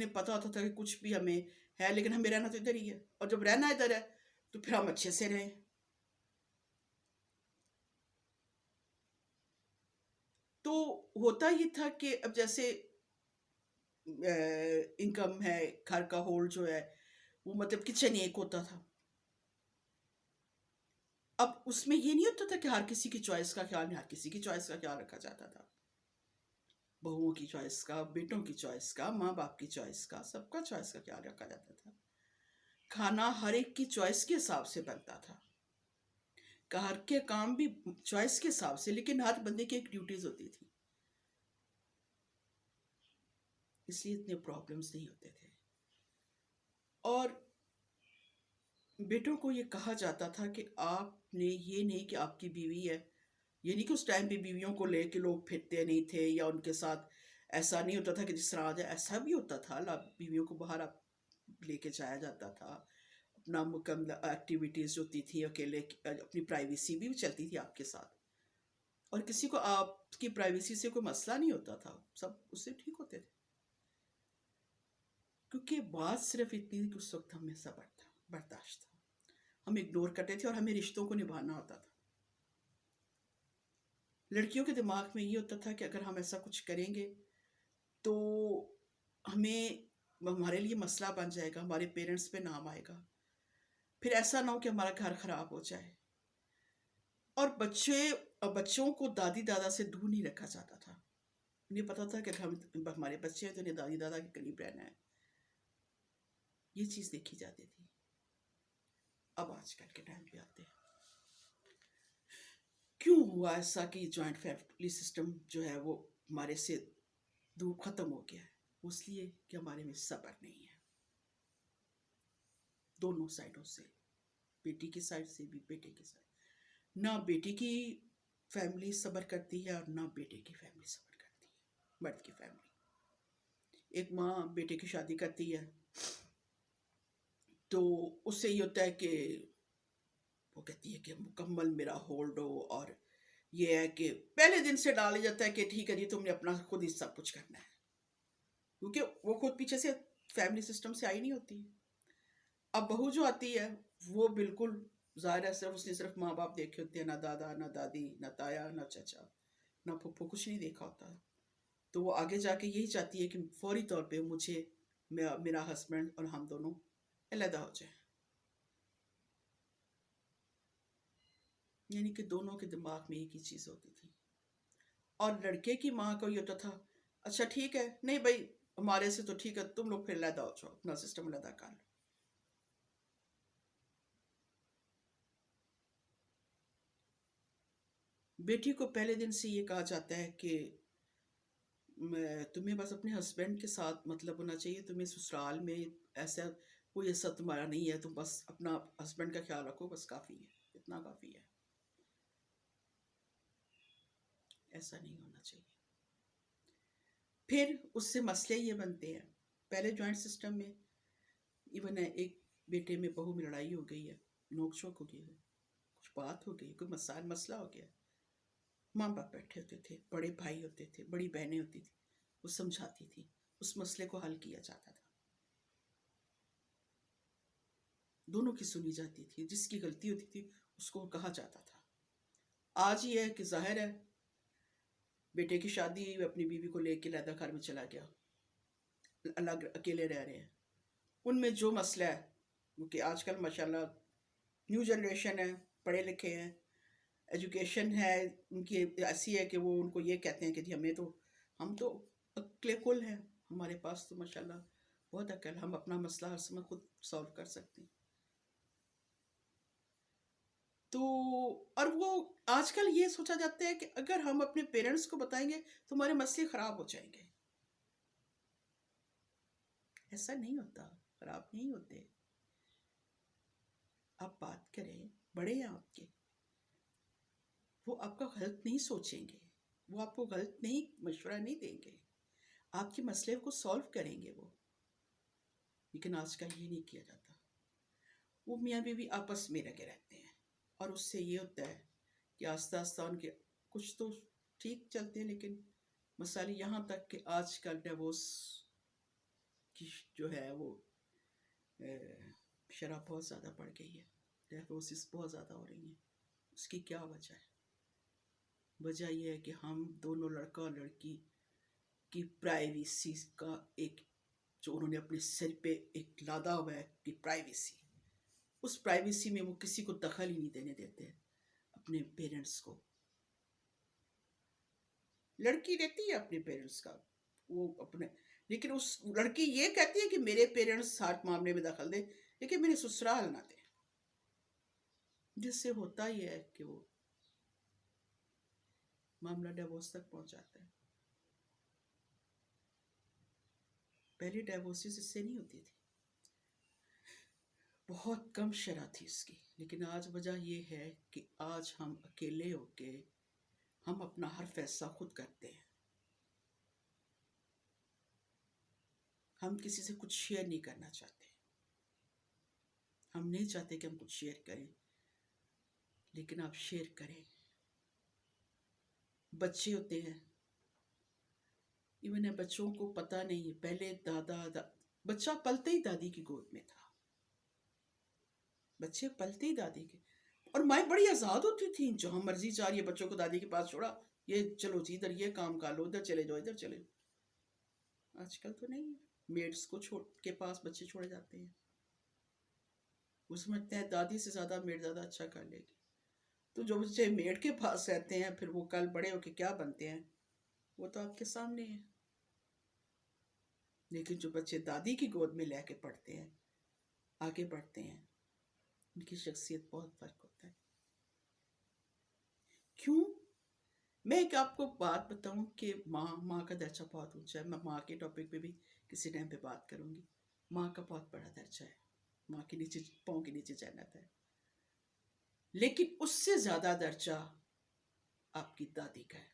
انہیں پتا ہوتا تھا کہ کچھ بھی ہمیں ہے لیکن ہمیں رہنا تو ادھر ہی ہے، اور جب رہنا ادھر ہے تو پھر ہم اچھے سے رہیں۔ تو ہوتا یہ تھا کہ اب جیسے انکم ہے، گھر کا ہولڈ جو ہے وہ مطلب کچن ایک ہوتا تھا، اب اس میں یہ نہیں ہوتا تھا کہ ہر کسی کی چوائس کا خیال نہیں، ہر کسی کی چوائس کا خیال رکھا جاتا تھا، بہوؤں کی چوائس کا، بیٹوں کی چوائس کا، ماں باپ کی چوائس کا، سب کا چوائس کا خیال رکھا جاتا تھا۔ کھانا ہر ایک کی چوائس کے حساب سے بنتا تھا، گھر کے کام بھی چوائس کے حساب سے، لیکن ہر بندے کی ایک ڈیوٹیز ہوتی تھی، اس لیے اتنے پرابلمس نہیں ہوتے تھے۔ اور بیٹوں کو یہ کہا جاتا تھا کہ آپ نے یہ نہیں کہ آپ کی بیوی ہے، یہ نہیں کہ اس ٹائم پہ بیویوں کو لے کے لوگ پھرتے نہیں تھے یا ان کے ساتھ ایسا نہیں ہوتا تھا کہ جس طرح آج ایسا بھی ہوتا تھا، بیویوں کو باہر لے کے جایا جاتا تھا، اپنا مکمل ایکٹیویٹیز جو ہوتی تھی اکیلے، اپنی پرائیویسی بھی چلتی تھی آپ کے ساتھ، اور کسی کو آپ کی پرائیویسی سے کوئی مسئلہ نہیں ہوتا تھا، سب اس سے ٹھیک ہوتے تھے، کیونکہ بات صرف اتنی تھی کہ اس وقت ہمیں صبر تھا، برداشت تھا، ہم اگنور کرتے تھے اور ہمیں رشتوں کو نبھانا ہوتا تھا۔ لڑکیوں کے دماغ میں یہ ہوتا تھا کہ اگر ہم ایسا کچھ کریں گے تو ہمیں ہمارے لیے مسئلہ بن جائے گا، ہمارے پیرنٹس پہ نام آئے گا، پھر ایسا نہ ہو کہ ہمارا گھر خراب ہو جائے۔ اور بچوں کو دادی دادا سے دور نہیں رکھا جاتا تھا، انہیں پتا تھا کہ ہمارے بچے ہیں تو انہیں دادی دادا کے قریب رہنا ہے، یہ چیز دیکھی جاتی تھی۔ اب آج کل کے ٹائم پہ آتے ہیں، کیوں ہوا ایسا کہ جوائنٹ فیملی سسٹم جو ہے وہ ہمارے سے دور ختم ہو گیا ہے؟ اس لیے کہ ہمارے میں صبر نہیں ہے، دونوں سائڈوں سے، بیٹی کی سائڈ سے بھی، بیٹے کی سائڈ، نہ بیٹی کی فیملی صبر کرتی ہے اور نہ بیٹے کی فیملی صبر کرتی ہے، مرد کی فیملی۔ ایک ماں بیٹے کی شادی کرتی ہے تو اس سے یہ ہوتا ہے کہ وہ کہتی ہے کہ مکمل میرا ہولڈ ہو، اور یہ ہے کہ پہلے دن سے ڈالا جاتا ہے کہ ٹھیک ہے جی تم نے اپنا خود ہی سب کچھ کرنا ہے، کیونکہ وہ خود پیچھے سے فیملی سسٹم سے آئی نہیں ہوتی۔ اب بہو جو آتی ہے وہ بالکل ظاہر ہے صرف اس نے صرف ماں باپ دیکھے ہوتے ہیں، نہ دادا نہ دادی نہ تایا نہ چچا نہ پھپھو، کچھ نہیں دیکھا ہوتا، تو وہ آگے جا کے یہی چاہتی ہے کہ فوری طور پہ مجھے میرا ہسبینڈ اور ہم دونوں علیحدہ ہو جائیں، یعنی کہ دونوں کے دماغ میں ایک ہی چیز ہوتی تھی۔ اور لڑکے کی ماں کو یہ ہوتا تھا اچھا ٹھیک ہے، نہیں بھائی ہمارے سے تو ٹھیک ہے، تم لوگ پھر علیحدہ ہو جاؤ، اپنا سسٹم علیحدہ کر لو۔ بیٹی کو پہلے دن سے یہ کہا جاتا ہے کہ تمہیں بس اپنے ہسبینڈ کے ساتھ مطلب ہونا چاہیے، تمہیں سسرال میں ایسا کوئی ایسا تمہارا نہیں ہے، تم بس اپنا ہسبینڈ کا خیال رکھو، بس کافی ہے، اتنا کافی ہے، ایسا نہیں ہونا چاہیے۔ پھر اس سے مسئلے یہ بنتے ہیں، پہلے جوائنٹ سسٹم میں ایون ہے ایک بیٹے میں بہو میں لڑائی ہو گئی ہے، نوک جھوک ہو گئی ہے، کچھ بات ہو گئی، کوئی مسئلہ ہو گیا، ماں باپ بیٹھے ہوتے تھے، بڑے بھائی ہوتے تھے، بڑی بہنیں ہوتی تھی، وہ سمجھاتی تھی، اس مسئلے کو حل کیا جاتا تھا، دونوں کی سنی جاتی تھی، جس کی غلطی ہوتی تھی اس کو کہا جاتا تھا۔ آج یہ ہے کہ ظاہر ہے بیٹے کی شادی اپنی بیوی کو لے کے علیحدہ گھر میں چلا گیا، الگ اکیلے رہ رہے ہیں، ان میں جو مسئلہ ہے، کیونکہ آج کل ماشاءاللہ نیو جنریشن ہے، پڑھے لکھے ہیں، ایجوکیشن ہے ان کی ایسی ہے کہ وہ ان کو یہ کہتے ہیں کہ جی ہم تو عقل کل ہیں، ہمارے پاس تو ماشاءاللہ بہت عقل، ہم اپنا مسئلہ ہر سمے خود سالو کر سکتے ہیں۔ تو اور وہ آج کل یہ سوچا جاتا ہے کہ اگر ہم اپنے پیرنٹس کو بتائیں گے تو ہمارے مسئلے خراب ہو جائیں گے، ایسا نہیں ہوتا، خراب نہیں ہوتے، آپ بات کریں، بڑے ہیں آپ کے، وہ آپ کا غلط نہیں سوچیں گے، وہ آپ کو غلط نہیں مشورہ نہیں دیں گے، آپ کے مسئلے کو سالو کریں گے وہ، لیکن آج کل یہ نہیں کیا جاتا، وہ میاں بیوی آپس میں لگے رہتے ہیں، اور اس سے یہ ہوتا ہے کہ آہستہ آہستہ ان کے کچھ تو ٹھیک چلتے ہیں، لیکن مسائل یہاں تک کہ آج کل ڈیورس کی جو ہے وہ شرح بہت زیادہ بڑھ گئی ہے، ڈائیورسز بہت زیادہ ہو رہی ہیں. اس کی کیا وجہ ہے؟ وجہ یہ ہے کہ ہم دونوں لڑکا اور لڑکی کی پرائیویسی کا ایک جو انہوں نے اپنے سر پہ ایک لادا ہوا ہے کہ پرائیویسی، اس پرائیویسی میں وہ کسی کو دخل ہی نہیں دینے دیتے اپنے پیرنٹس کو. لڑکی دیتی ہے اپنے پیرنٹس کا وہ اپنے، لیکن اس لڑکی یہ کہتی ہے کہ میرے پیرنٹس ہر معاملے میں دخل دیں لیکن میرے سسرال نہ دیں، جس سے ہوتا ہی ہے کہ وہ معاملہ ڈیورس تک پہنچ جاتا ہے. پہلے ڈیورسز اس سے نہیں ہوتی تھی، بہت کم شرح تھی اس کی. لیکن آج وجہ یہ ہے کہ آج ہم اکیلے ہو کے ہم اپنا ہر فیصلہ خود کرتے ہیں. ہم کسی سے کچھ شیئر نہیں کرنا چاہتے، ہم نہیں چاہتے کہ ہم کچھ شیئر کریں، لیکن آپ شیئر کریں. بچے ہوتے ہیں، ایون بچوں کو پتہ نہیں ہے، پہلے بچہ پلتے ہی دادی کی گود میں تھا، بچے پلتے ہی دادی کے، اور مائیں بڑی آزاد ہوتی تھیں، جہاں مرضی جا رہی ہے بچوں کو دادی کے پاس چھوڑا، یہ چلو جی ادھر یہ کام کر لو، ادھر چلے جاؤ ادھر چلے جاؤ. آج کل تو نہیں ہے، میڈس کو کے پاس بچے چھوڑے جاتے ہیں. وہ سمجھتے ہیں دادی سے زیادہ میڈ زیادہ اچھا کر لے گی. تو جو بچے میڈ کے پاس رہتے ہیں پھر وہ کل بڑے ہو کے کیا بنتے ہیں وہ تو آپ کے سامنے ہے. لیکن جو بچے دادی کی گود میں لے کے پڑھتے ہیں، آگے بڑھتے ہیں، ان کی شخصیت بہت فرق ہوتا ہے. کیوں؟ میں ایک آپ کو بات بتاؤں کہ ماں کا درجہ بہت اونچا ہے. میں ماں کے ٹاپک پہ بھی کسی ٹائم پہ بات کروں گی. ماں کا بہت بڑا درجہ ہے، ماں کے نیچے پاؤں کے نیچے جنت ہے. لیکن اس سے زیادہ درجہ آپ کی دادی کا ہے.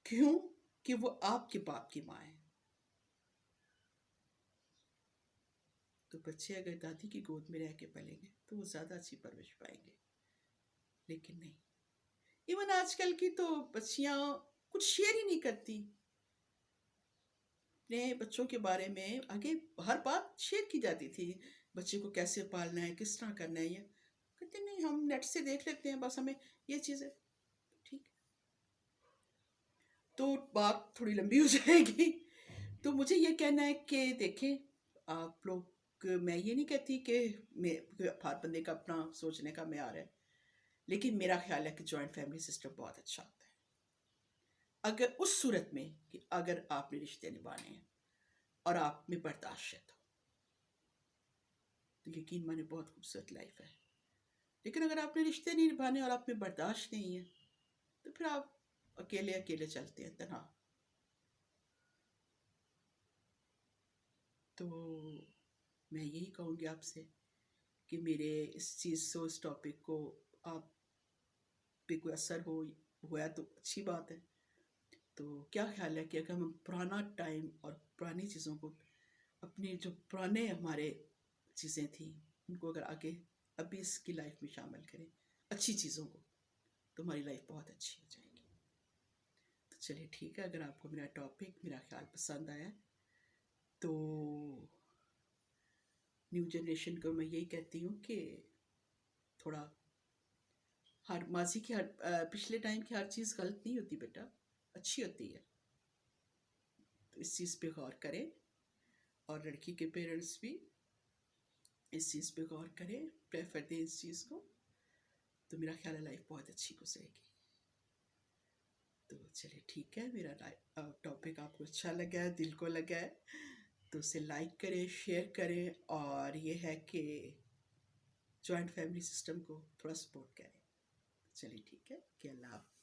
کیوں؟ کہ وہ آپ کے باپ کی ماں ہے. تو بچے اگر دادی کی گود میں رہ کے پلیں گے تو وہ زیادہ اچھی پرورش پائیں گے. لیکن نہیں، ایون آج کل کی تو بچیاں کچھ شیئر ہی نہیں کرتی اپنے بچوں کے بارے میں. آگے ہر بات شیئر کی جاتی تھی، بچے کو کیسے پالنا ہے، کس طرح کرنا ہے. یہ کہتے نہیں، ہم نیٹ سے دیکھ لیتے ہیں، بس ہمیں یہ چیز ہے. ٹھیک، تو بات تھوڑی لمبی ہو جائے گی. تو مجھے یہ کہنا ہے کہ دیکھیں آپ لوگ، میں یہ نہیں کہتی کہ ہر بندے کا اپنا سوچنے کا معیار ہے، لیکن میرا خیال ہے کہ جوائنٹ فیملی سسٹم بہت اچھا ہوتا ہے اگر اس صورت میں کہ اگر آپ نے رشتے نبھانے ہیں اور آپ میں برداشت ہے تو یقین مانے بہت خوبصورت لائف ہے. لیکن اگر آپ نے رشتے نہیں نبھانے اور آپ میں برداشت نہیں ہے تو پھر آپ اکیلے اکیلے چلتے ہیں تنہا. تو میں یہی کہوں گی آپ سے کہ میرے اس چیز سے، اس ٹاپک کو آپ پہ کوئی اثر ہوا تو اچھی بات ہے. تو کیا خیال ہے کہ اگر ہم پرانا ٹائم اور پرانی چیزوں کو، اپنی جو پرانے ہمارے چیزیں تھیں ان کو اگر آگے ابھی اس کی لائف میں شامل کریں، اچھی چیزوں کو، تو ہماری لائف بہت اچھی ہو جائے گی. تو چلیے ٹھیک ہے، اگر آپ کو میرا ٹاپک، میرا خیال پسند آیا تو نیو جنریشن کو میں یہی کہتی ہوں کہ تھوڑا ہر ماضی کی پچھلے ٹائم کی ہر چیز غلط نہیں ہوتی بیٹا، اچھی ہوتی ہے. تو اس چیز پہ غور کریں، اور لڑکی کے پیرنٹس بھی اس چیز پہ غور کریں، پریفر دیں اس چیز کو. تو میرا خیال ہے لائف بہت اچھی گزرے گی. تو چلیے ٹھیک ہے، میرا ٹاپک آپ کو اچھا لگا ہے، دل کو لگا ہے تو اسے لائک کریں، شیئر کریں، اور یہ ہے کہ جوائنٹ فیملی سسٹم کو تھوڑا سپورٹ کریں. چلیے ٹھیک ہے کہ اللہ حافظ.